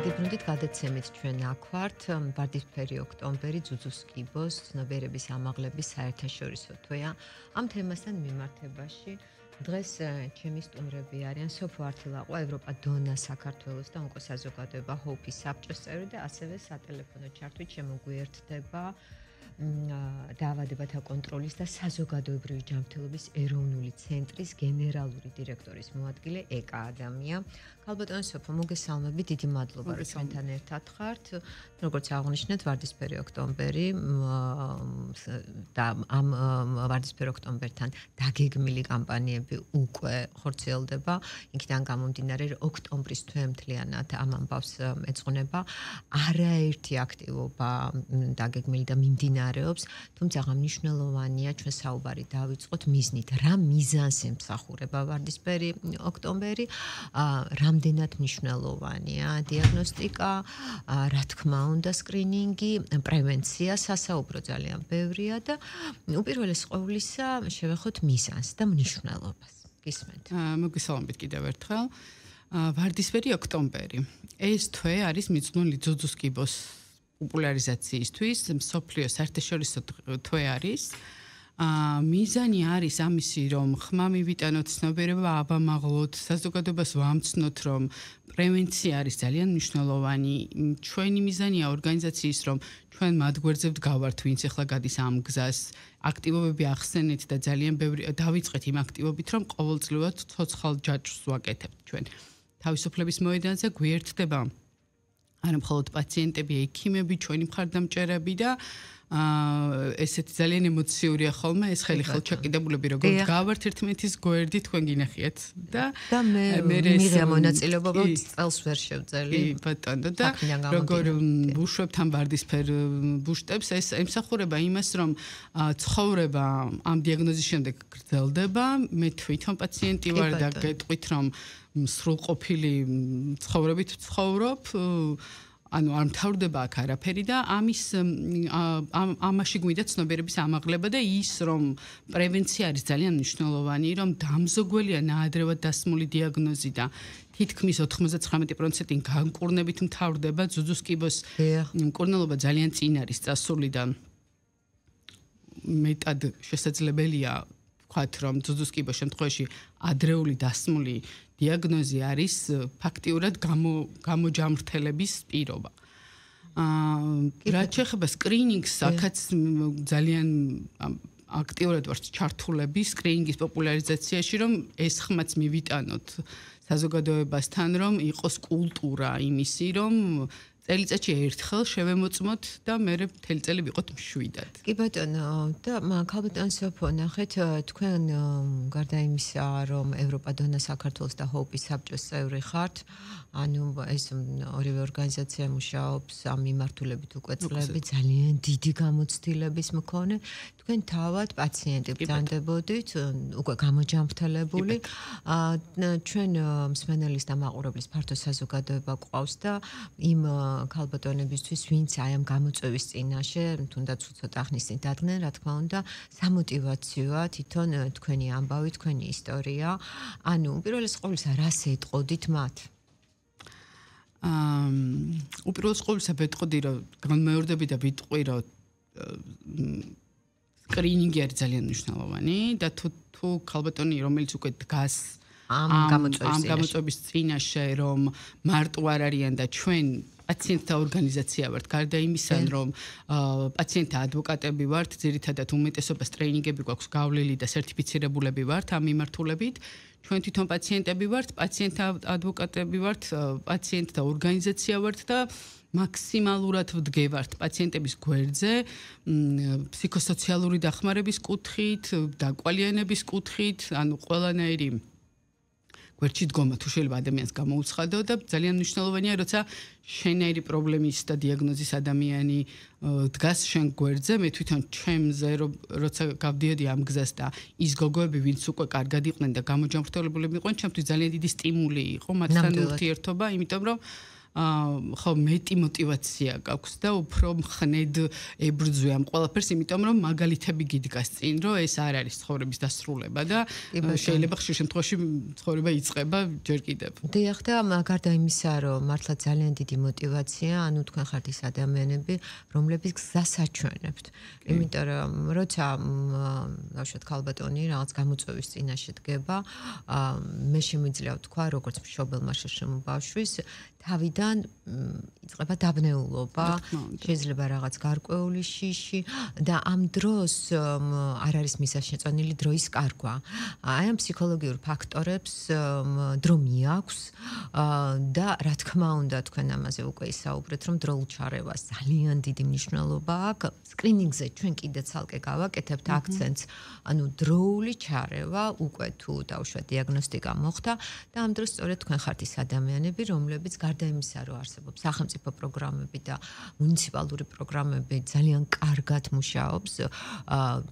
მოგიბრუნდით გადაცემით ჩვენ აქ ვართ ვარდისფერი ოქტომბერი ძუძუს კიბოს ცნობიერების ამაღლების საერთაშორისო თვეა ამ თემასთან მიმართებაში დღეს ჩემი სტუმრები არიან სოფო ართილაყვა ევროპა დონა საქართველოს და ონკოსაზოგადოება ჰოუპის საბჭოს წევრი და ასევე სატელეფონო ჩართვით შემოგვიერთდება დაავადებათა კონტროლის და საზოგადოებრივი ჯანმრთელობის ეროვნული ცენტრის გენერალური დირექტორის მოადგილე ეკა ადამია. Ქალბატონო სოფო, მოგესალმებით, დიდი მადლობა რომ ჩვენთან ერთად ხართ. როგორც აღნიშნეთ, ვარდისფერი ოქტომბერი და ამ ვარდისფერი ოქტომბერთან დაგეგმილი კამპანიები უკვე ხორციელდება. იქიდან გამომდინარე, რომ ოქტომბრის თვე მთლიანად ამ ამბავს ეძღვნება. არაერთი აქტივობა დაგეგმილი და მიმდინარეობს, თუმცა მნიშვნელოვანია ჩვენ საუბარი დავიწყოთ მიზნით, რა მიზანს ემსახურება ვარდისფერი ოქტომბერი, რამდენად მნიშვნელოვანია დიაგნოსტიკა, რა თქმა უნდა სკრინინგი, პრევენცია, სასაუბრო ძალიან ბევრია და უპირველეს ყოვლისა შევეხოთ მიზანს და მნიშვნელობას. გისმენთ. მოგესალმებით კიდევ ერთხელ. ვარდისფერი ოქტომბერი. ეს თვე არის მიძღვნილი ძუძუს კიბოს პოპულარიზაციისთვის, მსოფლიო საერთაშორისო თვე არის. მიზანი არის ამისი, რომ ხმა მივიტანოთ, ცნობიერება ავამაღლოთ, საზოგადოებას ვამცნოთ, რომ პრევენცია არის ძალიან მნიშვნელოვანი. ჩვენი მიზანია ორგანიზაციის, რომ ჩვენ მათ გვერდზე ვდგავართ, ვინც ახლა გადის ამ გზას, აქტივობები ახსენეთ და ძალიან ბევრი დავიწყეთ იმ აქტივობით, რომ ყოველწლიურად ცოცხალ ჯაჭვს ვაკეთებთ ჩვენ. თავისუფლების მოედანზე გვიერთდება არა მხოლოდ პაციენტები, ექიმები, ჩვენი მხარდამჭერები და ესეთი ძალიან ემოციურია ხოლმე ეს ხელჩაკიდებულები როგორ გავართ ერთმანეთის გვერდით თქვენ გინახიათ და მე მიღია მონაწილეობა წელს ვერ შევწელი ბატონო და როგორ ბუშვებთ ამ ვარდისფერ ბუშტებს ეს ემსახურება იმას რომ ცხოვრება ამ დიაგნოზის შემდეგ გრძელდება მე თვითონ პაციენტი ვარ და გეტყვით რომ სრულყოფილი ცხოვრებით ვცხოვრობ ანუ არ მთავრდება აქ არაფერი და ამაში გვინდა ცნობიერების ამაღლება და ის რომ პრევენცია არის ძალიან მნიშვნელოვანი რომ დამზოგველია ნაადრევად დასმული დიაგნოზი და თითქმის 99% განკურნებით მთავრდება ძუძუს კიბოს მკურნალობა ძალიან წინ არის წასული და მეტად შესაძლებელია ვთქვათ რომ ძუძუს კიბოს შემთხვევაში ადრეული დასმული დიაგნოზი არის ფაქტიურად გამოჯამრთელების პირობა. რაც შეეხება სკრინინგს, აქაც ძალიან აქტიურად ვართ ჩართულები სკრინინგის პოპულარიზაციაში, რომ ეს ხმაც მივიტანოთ საზოგადოებასთან, რომ იყოს კულტურა იმისი, რომ წელიწადში ერთხელ შევემოწმოთ და მერე მთელი წელი ვიყოთ მშვიდად. კი ბატონო, და ქალბატონო სოფო, ნახეთ თქვენ გარდა იმისა, რომ ევროპა დონა საქართველოს და ჰოუპის საბჭოს წევრი ხართ, ანუ ეს ორივე ორგანიზაცია მუშაობს ამ მიმართულებით უკვე წლები, ძალიან დიდი გამოცდილების მქონე. თქვენ თავად პაციენტი ბრძანდებოდით, უკვე გამოჯამრთელებული. ჩვენ მსმენელის და მაყურებლის ფართო საზოგადოება გვყავს და იმ ქალბატონებისთვის, ვინც აი ამ გამოწვევის წინაშე, თუნდაც ცოტა ხნის წინ დადგნენ, რა თქმა უნდა, სამოტივაციოა თვითონ თქვენი ამბავი, თქვენი ისტორია. ანუ უპირველეს ყოვლისა, რას ეტყოდით მათ? უპირველეს ყოვლისა ვეტყოდი, რომ განმეორდები და ვიტყვი, რომ სკრინინგი არის ძალიან მნიშვნელოვანი და თუ ქალბატონი, რომელიც უკვე დგას ამ გამოწვევის წინაშე, რომ მარტო არ არიან და ჩვენ პაციენტთა ორგანიზაცია ვართ, გარდა იმისა, რომ პაციენტთა ადვოკატები ვართ, ძირითადად უმეტესობას ტრეინინგები გვაქვს გავლილი და სერტიფიცირებულები ვართ ამ მიმართულებით. ჩვენ თვითონ პაციენტები ვართ, პაციენტთა ადვოკატები ვართ, პაციენტთა ორგანიზაცია ვართ და მაქსიმალურად ვდგევართ პაციენტების გვერდზე, ფსიქოსოციალური დახმარების კუთხით, დაკვალიანების კუთხით, ანუ ყველანაირი გვერდში დგომა თუ შეიძლება ადამიანს გამოუცხადო და ძალიან მნიშვნელოვანია, როცა შენაირი პრობლემის და დიაგნოზის ადამიანი დგას შენ გვერდზე, მე თვითონ ჩემზე როცა გავდიოდი ამ გზას და ის გოგოები, ვინც უკვე კარგად იყვნენ და გამოჯამრთელებულები იყვნენ, ჩემთვის ძალიან დიდი სტიმული იყო მათთან ურთიერთობა, იმიტომ რომ ხო მეტი мотиваცია გაქვს და უფრო მხნედ ებრძვი ამ ყველაფერს, იმიტომ რომ მაგალითები გიდგას წინ, რომ ეს არ არის ცხოვრების დასრულება და შეიძლება ხშირ შემთხვევაში ცხოვრება იწყება ჯერ კიდევ. დიახ და გარდა იმისა, რომ მართლა ძალიან დიდი мотиваცია, ანუ თქვენ ხართ ის ადამიანები, რომლებიც გზას აჩვენებთ. იმიტომ რომ როცა ბავშვად ქალბატონი რაღაც გამოწვევის წინაშე დგება, მე შემიძლია ვთქვა, როგორც მშობელმა შეშმო ბავშვის თავიდან იწყება დაბნეულობა, შეიძლება რაღაც გარკვეული შიში და ამ დროს არ არის მისაშეწონილი დროის კარგვა. აი ამ ფსიქოლოგიურ ფაქტორებს დრო მიაქვს და რა თქმა უნდა თქვენ ამაზე უკვე ისაუბრეთ, რომ დროულ ჩარევას ძალიან დიდი მნიშვნელობა აქვს. სკრინინგზე ჩვენ კიდე ცალკე გავაკეთებთ აქცენტს, ანუ დროული ჩარევა უკვე თუ დაუშვათ დიაგნოსტიკა მოხდა და ამ დროს სწორედ თქვენ ხართ ის ადამიანები, რომლებიც გარდა იმისა, რომ არსებობს სახელმწიფო პროგრამები და მუნიციპალური პროგრამები ძალიან კარგად მუშაობს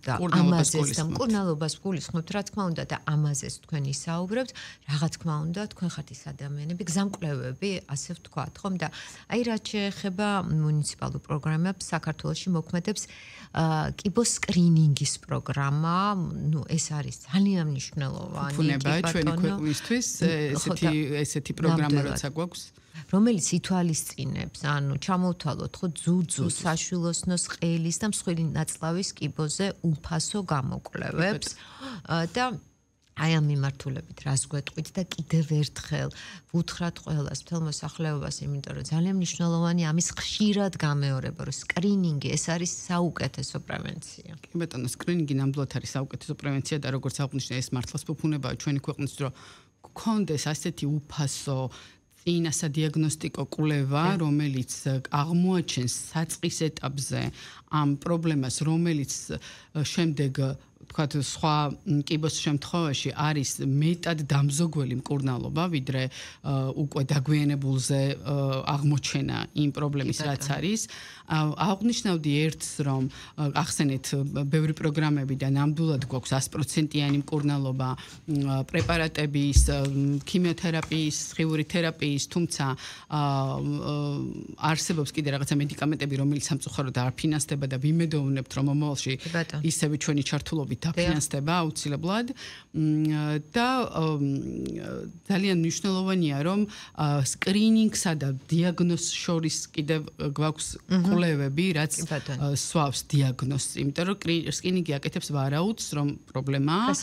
და ამაზეც და მკურნალობას გულისხმობთ, რა თქმა უნდა და ამაზეც თქვენ ისაუბრებთ, რა თქმა უნდა, თქვენ ხართ ის ადამიანები, გზამკვლევები, ასე ვთქვათ, ხომ და აი რაც შეეხება მუნიციპალურ პროგრამებს, საქართველოში მოქმედებს კიბოს სკრინინგის პროგრამა, ну ეს არის ძალიან მნიშვნელოვანი ფუნება ჩვენი ქვეყნისთვის ესეთი პროგრამა როცა გვაქვს რომელიც ითვალისწინებს, ანუ ჩამოვთვალოთ ხო ძუძუ, საშვილოსნოს ყელის და მსხვილი ნაწლავის კიბოზე უფასო გამოკვლევებს და აი ამ მიმართულებით რას გვეტყვით და კიდევ ერთხელ ვუთხრათ ყველას მთელ მოსახლეობას, იმიტომ რომ ძალიან მნიშვნელოვანი ამის ხშირად გამეორება, რომ სკრინინგი ეს არის საუკეთესო პრევენცია. კი ბატონო, სკრინინგი ნამდვილად არის საუკეთესო პრევენცია და როგორც აღნიშნე, ეს მართლაც ფუფუნებაა ჩვენი ქვეყნის, რომ გქონდეს ასეთი უფასო ინასადიაგნოსტიკო კვლევა, რომელიც აღმოაჩენს საწყის ეტაპზე ამ პრობლემას, რომელიც შემდეგ თქვათ სხვა კიბოს შემთხვევაში არის მეტად დამზოგველი მკურნალობა, ვიდრე უკვე დაგვიანებულზე აღმოჩენა იმ პრობლემის რაც არის. აღნიშნავდი ერთს, რომ ახსენეთ ბევრი პროგრამები და ნამდვილად გვაქვს 100%-იანი მკურნალობა პრეპარატების, ქიმიოთერაპიის, სხივური თერაპიის, თუმცა არსებობს კიდე რაღაცა მედიკამენტები, რომელიც სამწუხაროდ არ ფინანსდება და ვიმედოვნებთ, რომ მომავალში ისევე ჩვენი ჩართულობით დაფინანსდება აუცილებლად და ძალიან მნიშვნელოვანია, რომ სკრინინგსა და დიაგნოზს შორის კიდევ გვაქვს კვლევები, რაც სვავს დიაგნოზს, იმიტომ რომ სკრინინგი აკეთებს ვარაუდს, რომ პრობლემაა.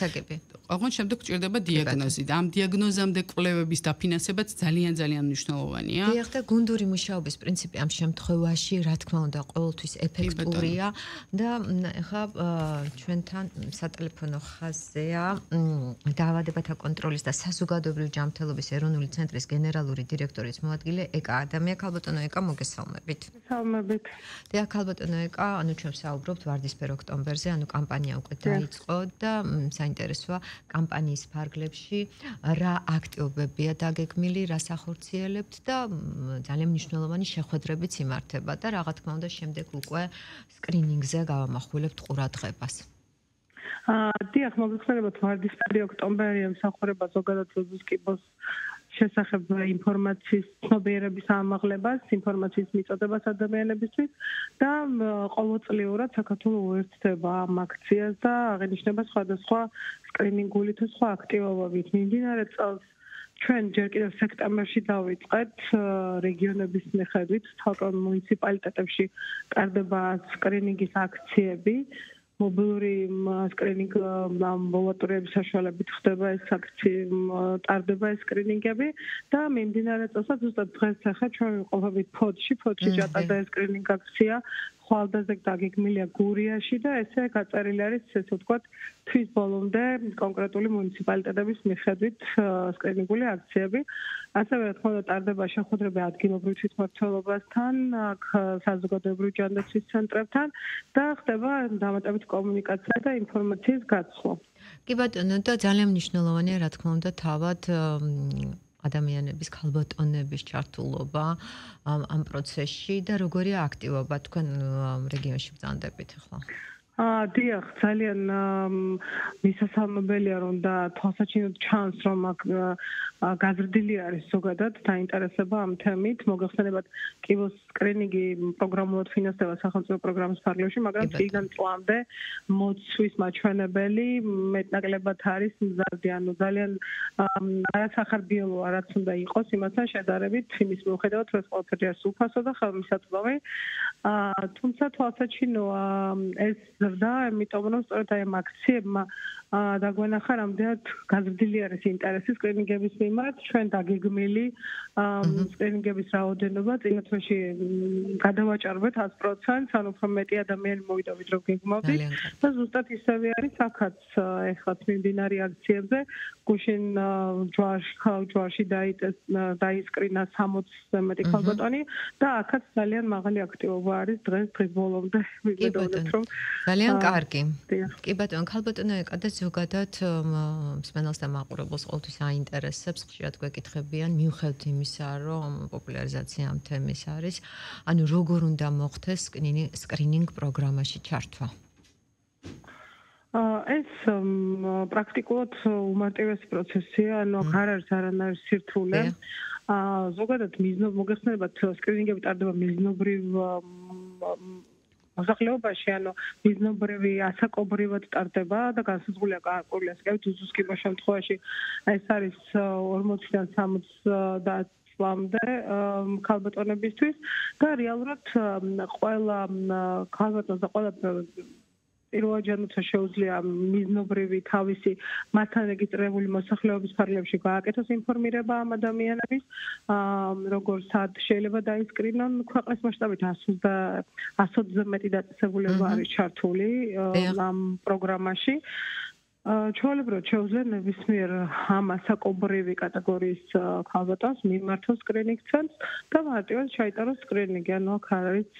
აღონ შემდეგ გჭირდება დიაგნოზი და ამ დიაგნოზამდე კვლევების დაფინანსებაც ძალიან მნიშვნელოვანია. დიახ და გუნდური მუშაობის პრინციპი ამ შემთხვევაში, რა თქმა უნდა, ყოველთვის ეფექტურია და ეხლა ჩვენთან სატელეფონო ხაზია დაავადებათა კონტროლის და საზოგადოებრივი ჯანმრთელობის ეროვნული ცენტრის გენერალური დირექტორის მოადგილე ეკა ადამია. ქალბატონო ეკა, მოგესალმებით. მოგესალმებით. დიახ, ქალბატონო ეკა, ანუ ჩვენ საუბრობთ ვარდისფერ ოქტომბერზე, ანუ კამპანია უკვე დაიწყო და საინტერესოა კამპანიის ფარგლებში რა აქტივობებია დაგეგმილი, რას ახორციელებთ და ძალიან მნიშვნელოვანი შეხვედრებიც იმართება და რა თქმა უნდა შემდეგ უკვე სკრინინგზე გავამახვილებთ ყურადღებას. დიახ, მოგეხსენებათ ვარდისფერი ოქტომბერი ემსახურება ზოგადად კიბოს შესახებ ინფორმაციის ცნობიერების ამაღლებას, ინფორმაციის მიწოდებას ადამიანებისთვის და ყოველწლიურად საქართველოს უერთდება ამ აქციას და აღინიშნება სხვადასხვა სკრინინგული თუ სხვა აქტივობებით. მიმდინარე წელს ჩვენ ჯერ კიდევ სექტემბერში დავიწყეთ რეგიონების მიხედვით თავრობ მუნიციპალიტეტებში ტარდება სკრინინგის აქციები. მობილური სკრინინგ ამბულატორიების საშუალებით ხდება ეს აქციები, ტარდება ეს სკრინინგები და მიმდინარე წელსაც ზუსტად დღეს ახლა ჩვენ ვიყოფებით ფოთში ჩატარდა ეს სკრინინგ აქცია, ხვალდაზე დაგეგმილია გურიაში და ესე გაწერილი არის ესე ვთქვათ თვის ბოლომდე კონკრეტული მუნიციპალიტეტების მიხედვით სკრინინგული აქციები. ასევე რა თქმა უნდა ტარდება შეხვედრები ადგილობრივ თვითმმართველობასთან, საზოგადოებრივი ჯანდაცვის ცენტრებთან და ხდება დამატებით კომუნიკაცია და ინფორმაციის გაცვლა. კი ბატონო, და ძალიან მნიშვნელოვანია რა თქმა უნდა თავად ადამიანების, ქალბატონების ჩართულობა ამ პროცესში და როგორია აქტივობა თქვენ რეგიონში ბრძანდებით ახლა? დიახ, ძალიან მისასალმებელია, რომ და თვალსაჩინოდ ჩანს, რომ გაზრდილი არის ზოგადად დაინტერესება ამ თემით. მოგეხსენებათ, კიბოს სკრინინგი პროგრამულად ფინანსდება სახელმწიფო პროგრამის ფარგლებში, მაგრამ წლიდან წლამდე მოცვის მაჩვენებელი მეტნაკლებად არის მზარდი, ანუ ძალიან არასახარბიელოა, რაც უნდა იყოს იმასთან შედარებით, იმის მიუხედავად, რომ ეს ყველაფერი არის უფასო და ხელმისაწვდომი. თუმცა თვალსაჩინოა ეს ზრდა, იმიტომ რომ სწორედ აი ამ აქციებმა დაგვენახა, რამდენად გაზრდილი არის ინტერესი სკრინინგების მიმართ, ჩვენ დაგეგმილი სკრინინგების რაოდენობა წინა თვეში გადავაჭარბეთ 100%, ანუ უფრო მეტი ადამიანი მოვიდა, ვიდრე გეგმავდით და ზუსტად ისევე არის აქაც ეხლა მიმდინარე აქციებზე, გუშინ ჯვარში დაისკრინა 60-ზე მეტი ქალბატონი და აქაც ძალიან მაღალი აქტივობა არის დღეს ბოლომდე ვიგებთ რომ ძალიან კარგი. კი ბატონო, ქალბატონო ეკადა ზოგადად მსმენელს და მაყურებელს ყოველთვის აინტერესებს, ხშირად გვეკითხებიან, მიუხედავად იმისა, რომ პოპულარიზაცია ამ თემის არის, ანუ როგორ უნდა მოხდეს სკრინინგ პროგრამაში ჩართვა? ეს პრაქტიკულად უმარტივესი პროცესია, ანუ არ არის არანაირი სირთულე. ზოგადად მოგეხსენებათ, სკრინინგები ტარდება მიზნობრივ მოსახლეობაში, ანუ მიზნობრივი ასაკობრივად ტარდება და განსაზღვრულია გარკვეული ასაკებით, უზუს კიბოს შემთხვევაში ეს არის 40-დან 60 წლამდე ქალბატონებისთვის და რეალურად ყველა ქალბატონს და ყველა პირველაჯანოთა შეუძლია მიზნობრივი თავისი მასთან რეგისტრირებული მოსახლეობის ფარგლებში გააკეთოს ინფორმირება ამ ადამიანების, როგორ სად შეიძლება დაისკრინონ. ქვეყნის მასშტაბით 100-ზე მეტი დაწესებულება არის ჩართული ამ პროგრამაში. ჩვეულებრივად შეუძლია ნებისმიერ ამ ასაკობრივი კატეგორიის ქალბატონს მიმართოს სკრინინგ ცენტრს და მარტივად ჩაიტაროს სკრინინგი, ანუ აქ არის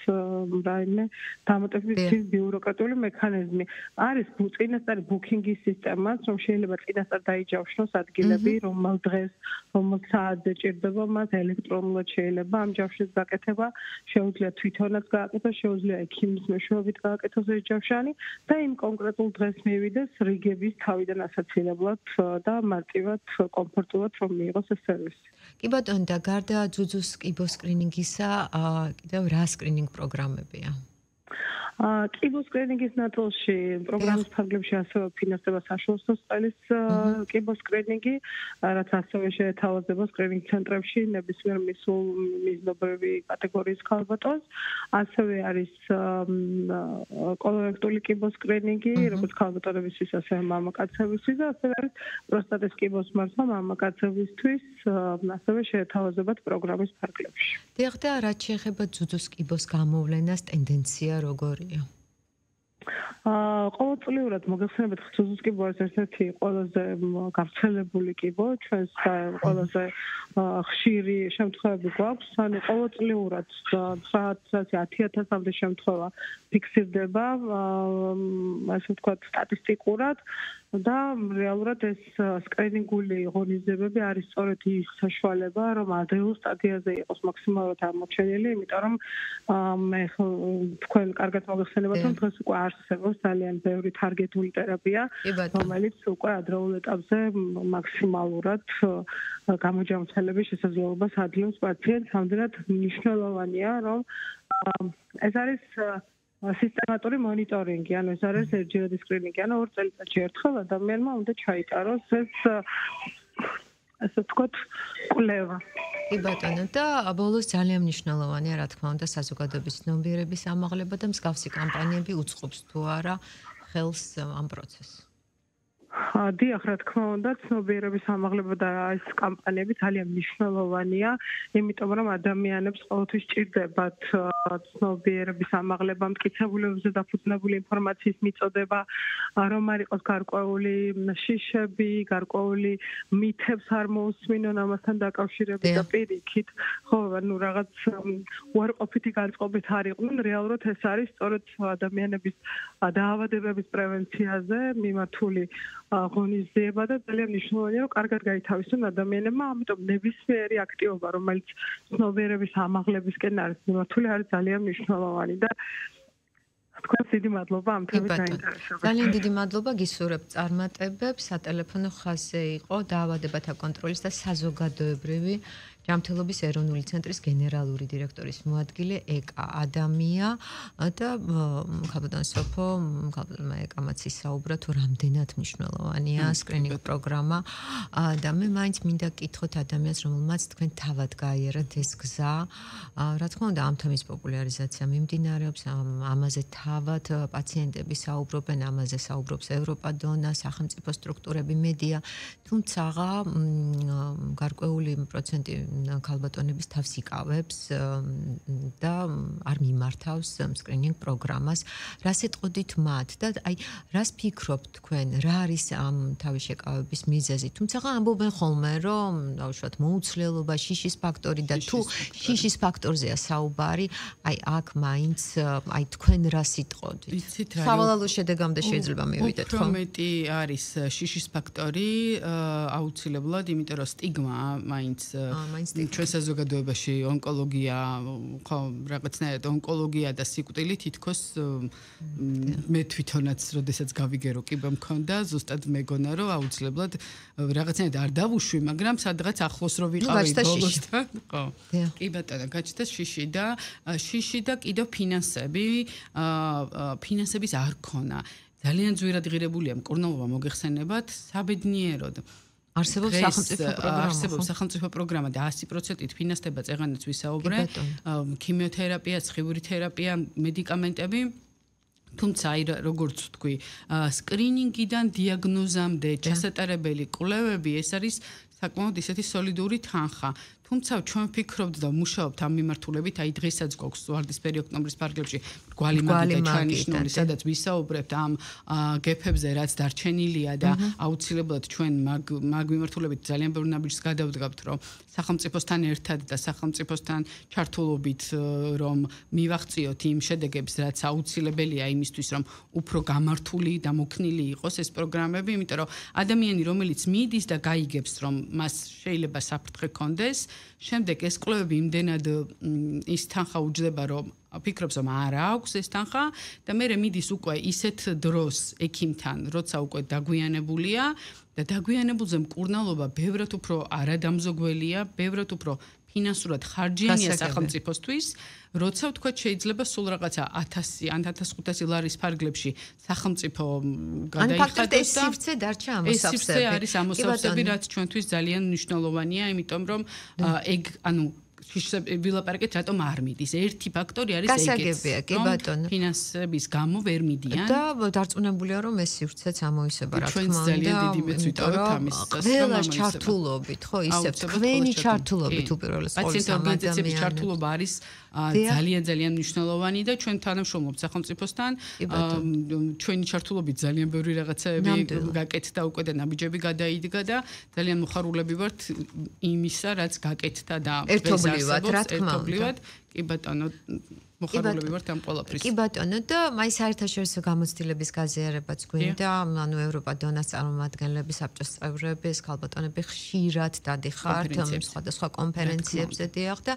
რაიმე დამატებითი ბიუროკრატიული მექანიზმი. არის წინასწარი ბუკინგის სისტემაც, რომ შეიძლება წინასწარ დაიჯავშნოს ადგილები, რომელ დღეს, რომელ საათზე ჭირდება მას ელექტრონულად შეიძლება ამ ჯავშნის გაკეთება, შეუძლია თვითონაც გააკეთოს, შეუძლია ექიმის მეშვეობით გააკეთოს ეს ჯავშანი და იმ კონკრეტულ დღეს მივიდეს რიგების თავიდან ასაცილებლად და მარტივად კომფორტულად რომ მიიღოს ეს სერვისი. კი ბატონო, და გარდა ძუძუს კიბოს სკრინინგისა, კიდევ რა სკრინინგ პროგრამებია? კიბოს სკრინინგის ნაწილში პროგრამის ფარგლებში ასევე ფინანსდება საშუალო სკოლის კიბოს სკრინინგი, რაც ასევე შეეთავაზება სკრინინგ ცენტრებში ნებისმიერ მიზნობრივი კატეგორიის ქალბატონს. ასევე არის კოლორექტული კიბოს სკრინინგი, როგორც ქალბატონებისთვის, ასევე მამაკაცებისთვის და ასევე არის პროსტატის კიბოს მართვა მამაკაცებისთვის, ასევე შეეთავაზებათ პროგრამის ფარგლებში. დიახ, და რაც შეეხება ძუძუს კიბოს გამოვლენას, ტენდენცია როგორია? ყოველწლიურად მოგეხსენებათ, ძუძუს კიბო არის ერთ-ერთი ყველაზე გავრცელებული კიბო, ჩვენს ყველაზე ხშირი შემთხვევები გვაქვს, ანუ ყოველწლიურად 10,000-მდე შემთხვევა ფიქსირდება, ასე ვთქვათ, სტატისტიკურად და რეალურად ეს სკრინინგული ღონისძიებები არის სწორედ ის საშუალება, რომ ადრეულ სტადიაზე იყოს მაქსიმალურად აღმოჩენილი, იმიტომ რომ თქვენ კარგად მოგეხსენებათ, რომ დღეს უკვე არსებობს ძალიან ბევრი თარგეტული თერაპია, რომელიც უკვე ადრეულ ეტაპზე მაქსიმალურად გამოჯანმრთელების შესაძლებლობას აძლევს პაციენტს. ამდენად მნიშვნელოვანია, რომ ეს არის სისტემატური მონიტორინგი, ანუ ეს არის ერთჯერადი სკრინინგი, ანუ 2 წელიწადში ერთხელ ადამიანმა უნდა ჩაიტაროს ეს ასე ვთქვათ, კვლევა. კი ბატონო, და ბოლოს ძალიან მნიშვნელოვანია, რა თქმა უნდა, საზოგადოების ცნობიერების ამაღლება და მსგავსი კამპანიები უწყობს თუ არა ხელს ამ პროცესს. დიახ, რა თქმა უნდა, ცნობიერების ამაღლება და ეს კამპანიები ძალიან მნიშვნელოვანია, იმიტომ რომ ადამიანებს ყოველთვის სჭირდებათ ცნობიერების ამაღლება, მტკიცებულებებზე დაფუძნებული ინფორმაციის მიწოდება, რომ არ იყოს გარკვეული შიშები, გარკვეული მითებს არ მოусმინონ ამასთან დაკავშირებით და პირიქით, ხო, ანუ რაღაც უარყოფითი განწყობით არ იყვნენ, რეალურად ეს არის სწორედ ადამიანების დაავადებების პრევენციაზე მიმართული ღონისძიება და ძალიან მნიშვნელოვანია, რომ კარგად გაითავისონ ადამიანებმა, ამიტომ ნებისმიერი აქტივობა, რომელიც ცნობიერების ამაღლებისკენ არის მიმართული, არის ძალიან მნიშვნელოვანი და თქვენს დიდი მადლობა ამ თემით დაინტერესებისთვის. ძალიან დიდი მადლობა გისურვებთ წარმატებებს. სატელეფონო ხაზზე იყო დაავადებათა კონტროლის და საზოგადოებრივი ჯანმრთელობის ეროვნული ცენტრის გენერალური დირექტორის მოადგილე ეკა ადამია და ხალბატონ სოფო ხალბატონმა ეკამაც ისაუბრა თუ რამდენად მნიშვნელოვანია სკრინინგ პროგრამა და მე მაინც მინდა გკითხოთ ადამიანს რომელმაც თქვენ თავად გაიარეთ ეს გზა რა თქმა უნდა ამ თემის პოპულარიზაცია მიმდინარეობს ამაზე თავად პაციენტები საუბრობენ ამაზე საუბრობს ევროპა დონა სახელმწიფო სტრუქტურები მედია თუმცა გარკვეული პროცენტი ქალბატონების თავს იკავებს და არ მიმართავს სკრინინგ პროგრამას. რას ეტყოდით მათ და აი რას ფიქრობთ თქვენ, რა არის ამ თავის შეკავების მიზეზი? თუმცა ამბობენ ხოლმე, რომ დავუშვათ მოუცლელობა, შიშის ფაქტორი და თუ შიშის ფაქტორზეა საუბარი, აი აქ მაინც აი თქვენ რას იტყოდით? სავალალო შედეგამდე შეიძლება მივიდეთ, ხო? უფრო მეტი არის შიშის ფაქტორი აუცილებლად, იმიტომ რომ სტიგმა მაინც ჩვენ საზოგადოებაში ონკოლოგია, ხო, რაღაცნაირად ონკოლოგია და სიკვდილი თითქოს მე თვითონაც, როდესაც გავიგერო კიბა მქონდა, ზუსტად მეგონა, რომ აუცილებლად რაღაცნაირად არ დავუშვი, მაგრამ სადღაც ახლოს რო ვიყავი ბოლოსთან, ხო. კი ბატონო, გაჩნდა შიში და კიდევ ფინანსების არ ქონა. ძალიან ძვირად ღირებულია მკურნალობა მოგეხსენებათ, საბედნიეროდ. არსებობს სახელმწიფო პროგრამა და 100%-ით ფინანსდება წეღანაც ვისაუბრე ქიმიოთერაპია, სხივური თერაპია, მედიკამენტები თუმცა აი როგორც ვთქვი სკრინინგიდან დიაგნოზამდე ჩასატარებელი კვლევები ეს არის საკმაოდ ისეთი სოლიდური თანხა თუმცა ჩვენ ვფიქრობთ და ვმუშაობთ ამ მიმართულებით აი დღესაც გვაქვს ვარდისფერი ოქტომბრის ფარგლებში მრგვალი მაგიდა ჩანიშნული სადაც ვისაუბრებთ ამ გეფებზე რაც დარჩენილია და აუცილებლად ჩვენ მაგ მიმართულებით ძალიან ბევრი ნაბიჯს გადავდგავთ რომ სახელმწიფოსთან ერთად და სახელმწიფოსთან ჩართულობით რომ მივაღწიოთ იმ შედეგებს რაც აუცილებელია იმისთვის რომ უფრო გამართული და მოქნილი იყოს ეს პროგრამები იმიტომ რომ ადამიანი რომელიც მიდის და გაიგებს რომ მას შეიძლება საფრთხე კონდეს შემდეგ ეს კვლევები იმდენად ის თანხა უჯდება რომ ფიქრობს რომ არ აქვს ეს თანხა და მე მიდის უკვე ისეთ დროს ექიმთან როცა უკვე დაგვიანებულია და დაგვიანებულზე მკურნალობა ბევრად უფრო არადამზოგველია ბევრად უფრო ფინანსურად ხარჯიანია სახელმწიფოსთვის როცა ვთქვათ შეიძლება სულ რაღაცა 1000 ან 1500 ლარის ფარგლებში სახელმწიფო გადაიხადოს და ეს სივრცე დარჩა ამოსავსები. ეს სივრცე არის ამოსავსები, რაც ჩვენთვის ძალიან მნიშვნელოვანია, იმიტომ რომ ეგ ანუ ვილაპარაკეთ რატომ არ მიდის. ერთი ფაქტორი არის ეგეც. გასაგებია, კი ბატონო. ფინანსების გამო ვერ მიდიან. და დარწმუნებულია რომ ეს სივრცეც ამოისება რა თქმა უნდა. ჩვენც ძალიან დიდი მეც ვიტოვებთ ამის ყველას ჩართულობით, ხო, ისე თქვენი ჩართულობით უპირველეს ყოვლისა პაციენტ ორგანიზაციების ჩართულობა არის ძალიან მნიშვნელოვანი და ჩვენ თანამშრომლობთ სახელმწიფოსთან. ჩვენი ჩართულობით ძალიან ბევრი რაღაცაები გაკეთდა უკვე და ნაბიჯები გადაიდგა და ძალიან მოხარულები ვართ იმისა, რაც გაკეთდა და ერთობლივად, რა თქმა უნდა. კი ბატონო, მოხარულები ვართ ამ ყველაფრის. კი ბატონო და მაინც საერთაშორისო გამოცდილების გაზიარებაც გვინდა, ანუ ევროპა დონას წარმომადგენლები, საბჭოს წევრები, ეს ქალბატონები ხშირად დადიხართ სხვადასხვა კონფერენციებზე დიახ და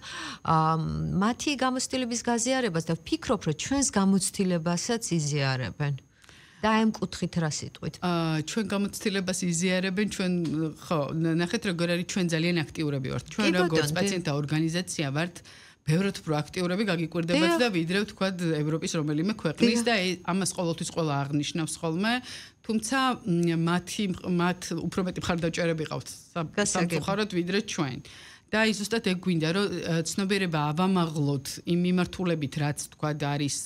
მათი გამოცდილების გაზიარებას და ვფიქრობ, რომ ჩვენს გამოცდილებასაც იზიარებენ. და ამ კუთხით რა სიტყვით? ჩვენ გამოცდილებას იზიარებენ, ჩვენ ხო, ნახეთ როგორ არის ჩვენ ძალიან აქტიურები ვართ. ჩვენ როგორც პაციენტთა ორგანიზაცია ვართ ბევრად პროაქტიურები გაგიკვირდებათ და ვიდრე ვთქვათ ევროპის რომელიმე ქვეყნის და ამას ყოველთვის ყველა აღნიშნავს ხოლმე. თუმცა მათ უფრო მეტი მხარდაჭერები ყავთ სამწუხაროდ ვიდრე ჩვენ. და ის ზუსტად ეგ გვინდა რომ ცნობიერება ავამაღლოთ იმ მიმართულებით რაც თქვა არის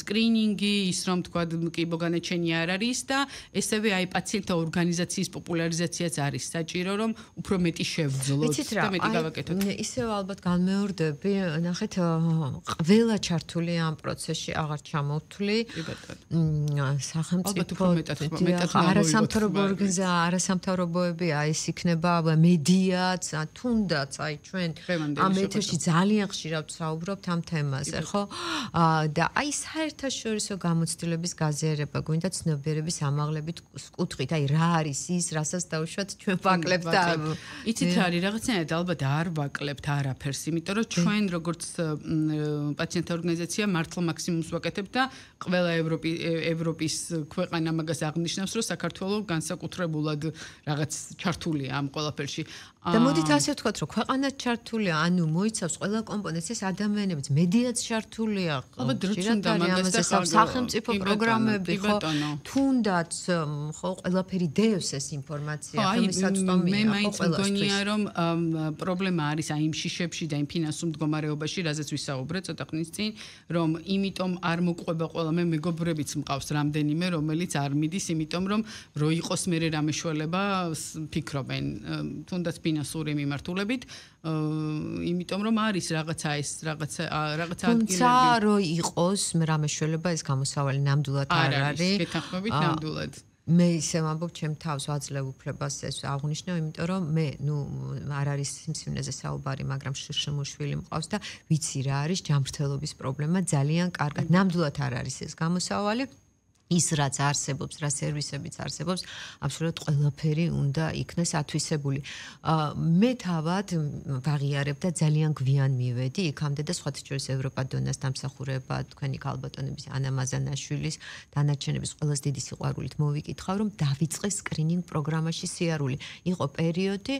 სკრინინგი ის რომ თქვა კიბოგანაჩენი არ არის და ესევე აი პაციენტთა ორგანიზაციის პოპულარიზაციაც არის საჭირო რომ უფრო მეტი შევძლოთ და მეტი გავაკეთოთ. ისევ ალბათ განმეორდები, ნახეთ ყველა ჩართული ამ პროცესში აღარ ჩამოვთვლი. სახელმწიფო არასამთავრობოებია, ეს იქნება მედიაც, თუნდაც თუნდაც აი ჩვენ ამ ეთერში ძალიან ხშირად ვსაუბრობთ ამ თემაზე, ხო? და აი საერთაშორისო გამოცდილების გაზიარება გვინდა ცნობიერების ამაღლებით კუთხით, აი რა არის ის, რასაც დავუშვათ ჩვენ ვაკლებთ და იცით რა არის რაღაცნაირად ალბათ არ ვაკლებთ არაფერს, იმიტომ რომ ჩვენ როგორც პაციენტთა ორგანიზაცია მართლა მაქსიმუმს ვაკეთებთ და ყველა ევროპის ქვეყანა მაგას აღნიშნავს, რომ საქართველოს განსაკუთრებულად რაღაც ჩართულია ამ ყველაფერში. და მოდით ასე ვთქვათ, რომ ქვეყანა ჩართულია, ანუ მოიცავს ყველა კომპონენტს, ეს ადამიანებიც მედიაც ჩართულია. ალბათ დროც უნდა მაგას და სახელმწიფო პროგრამები, ხო? თუნდაც ხო ყველაფერი დევს ეს ინფორმაცია, ხელმისაწვდომია, ხო ყველასთვის. მე მაინც მგონია, რომ პრობლემა არის აი იმ შიშებში და იმ ფინანსურ მდგომარეობაში, რაზეც ვისაუბრეთ ცოტა ხნის წინ, რომ იმიტომ არ მოყვება ყველა მე მეგობრებიც მყავს რამდენიმე, რომელიც არ მიდის, იმიტომ რომ რო იყოს მე რამე შველება ფიქრობენ, თუნდაც ფინანსური მიმართულებით, იმიტომ რომ არის რაღაცა ეს რაღაცა ადგილები. თუმცა რო იყოს მე რამე შველება ეს გამოსავალი ნამდვილად არ არის. გეთანხმებით ნამდვილად. მე ისე ვამბობ ჩემ თავს ვაძლევ უფლებას ეს აღნიშნო, იმიტომ რომ მე არ არის სიმსივნეზე საუბარი, მაგრამ შრშმუშვილი მყავს და ვიცი რა არის ჯანმრთელობის პრობლემა ძალიან კარგად. ნამდვილად არ არის ეს გამოსავალი. ის რაც არსებობს, რა სერვისებიც არსებობს, აბსოლუტურად ყველაფერი უნდა იქნეს ათვისებული. მე თავად ვაღიარებ და ძალიან გვიან მივედი იქამდე და სხვათა შორის ევროპა დონას დამსახურება თქვენი ქალბატონების ანა მაზანაშვილის დანარჩენების ყველაზე დიდი სიყვარულით მოვიკითხავ, რომ დავიწყე სკრინინგ პროგრამაში სიარული. იყო პერიოდი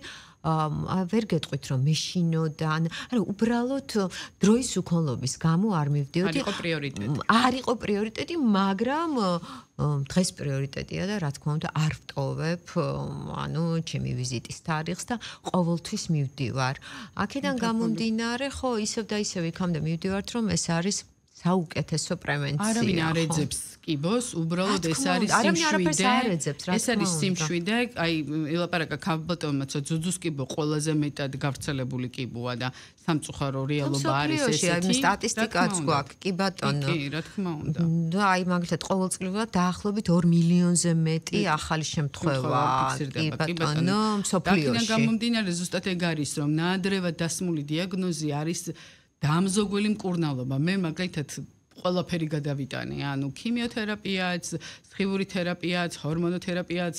ვერ გეტყვით რომ მეშინოდან, არა უბრალოდ დროის უქონლობის გამო არ მივდიოდი. არ იყო პრიორიტეტი, მაგრამ დღეს პრიორიტეტია და რა თქმა უნდა არ ვტოვებ ანუ ჩემი ვიზიტის თარიღს და ყოველთვის მივდივარ. აქედან გამომდინარე, ხო, ისევ და ისევ იქამდე მივდივართ, რომ ეს არის საუკეთესო პრევენცია. არავინ არ ეძებს კიბოს, უბრალოდ ეს არის სიმშვიდე. ეს არის სიმშვიდე, აი ელაპარაკა ქალბატონმა, ძუძუს კიბო ყველაზე მეტად გავრცელებული კიბოა და სამწუხარო რეალობა არის ესეთი. აი სტატისტიკაც გვაქვს, კი ბატონო. კი, რა თქმა უნდა. და აი მაგალითად ყოველწლიურად დაახლოებით 2 მილიონზე მეტი ახალი შემთხვევა კი ბატონო მსოფლიოში. აქედან გამომდინარე ზუსტად ეგ არის, რომ ნაადრევად დასმული დიაგნოზი არის დამზოგველი მკურნალობა. მე მაგალითად ყველაფერი გადავიტანე, ანუ ქიმიოთერაპიაც, სხივური თერაპიაც, ჰორმონოთერაპიაც,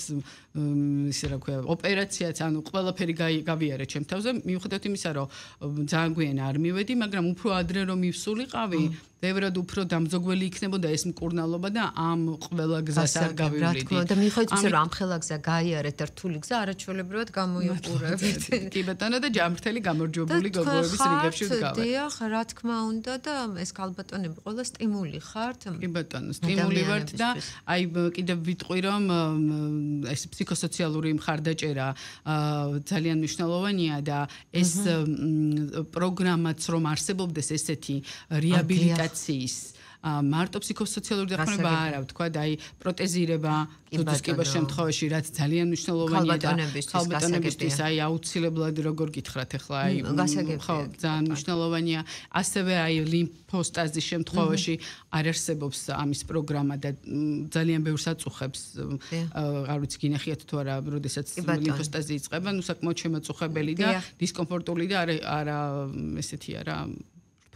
ისე რა ქვია, ოპერაციაც, ანუ ყველაფერი გავიარე ჩემ თავზე, მიუხედავად იმისა, რომ ძალიან გვიან არ მივედი, მაგრამ უფრო ადრე რომ მივსულიყავი, ბევრად უფრო დამძოგველი იქნებოდა ეს მკურნალობა და ამ ყველა გზას არ გავივლიდი. რა თქმა უნდა, მიხედვით ისე რომ ამ ხელა გზა გაიარეთ და რთული გზა არაჩვეულებრივად გამოიყურებით. კი ბატონო და ჯანმრთელი გამარჯვებული გოგოების რიგებში ვდგავართ. დიახ, რა თქმა უნდა და ეს ქალბატონები ყველა სტიმული ხართ. კი ბატონო, სტიმული ვართ და აი კიდევ ვიტყვი რომ ეს ფსიქოსოციალური მხარდაჭერა ძალიან მნიშვნელოვანია და ეს პროგრამაც რომ არსებობდეს ესეთი რეაბილიტაციის მარტო ფსიქოსოციალური დახმარება არა, ვთქვა და აი პროტეზირება ძუძუს კიბოს შემთხვევაში რაც ძალიან მნიშვნელოვანია და ქალბატონებისთვის აი აუცილებლად როგორ გითხრათ ახლა აი ხო ძალიან მნიშვნელოვანია ასევე აი ლიმფოსტაზის შემთხვევაში არ არსებობს ამის პროგრამა და ძალიან ბევრს აწუხებს არ ვიცი გინახიათ თუ არა როდესაც ლიმფოსტაზი იწყება ნუ საკმაოდ შემაწუხებელი და დისკომფორტული და არა ესეთი არა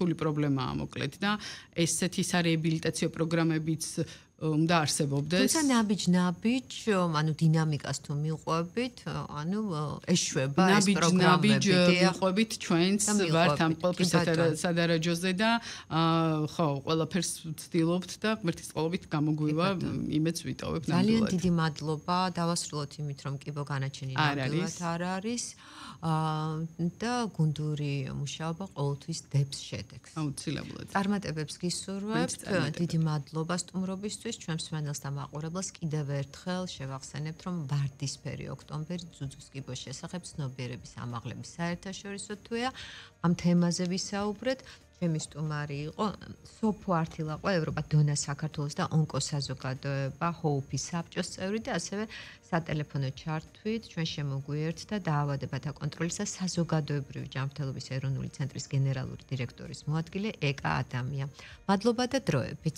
ფული პრობლემაა მოკლედ და ესეთი სარეაბილიტაციო პროგრამებიც უნდა არსებობდეს. თუმცა ნაბიჯ, ანუ დინამიკას თუ მიყვებით, ანუ ეშვება ეს პროგრამები. მიყვებით ჩვენც ვართ ამ ყველაფრის სადარაჯოზე და ხო, ყველაფერს ვცდილობთ და ღმერთის წყალობით გამოგვივა, იმედს ვიტოვებ ნამდვილად. ძალიან დიდი მადლობა, დავასრულოთ იმით, რომ კიბო განაჩენი ნამდვილად არ არის. და გუნდური მუშაობა ყოველთვის დებს შედეგს. აუცილებლად. წარმატებებს გისურვებთ. დიდი მადლობა სტუმრობისთვის. ჩვენ მსმენელს და მაყურებელს კიდევ ერთხელ შევახსენებთ, რომ ვარდისფერი ოქტომბერი ძუძუს კიბოს შესახებ ცნობიერების ამაღლების საერთაშორისო თვეა. ამ თემაზე ვისაუბრეთ. ჩემი სტუმარი იყო სოფო ართილაყვა, ევროპა დონა საქართველოს და ონკოსაზოგადოება ჰოუფის საბჭოს წევრი და ასევე სატელეფონო ჩართვით ჩვენ შემოგვიერთთ და დაავადებათა კონტროლისა საზოგადოებრივი ჯანმრთელობის ეროვნული ცენტრის გენერალური დირექტორის მოადგილე ეკა ადამია. მადლობა და დროებით.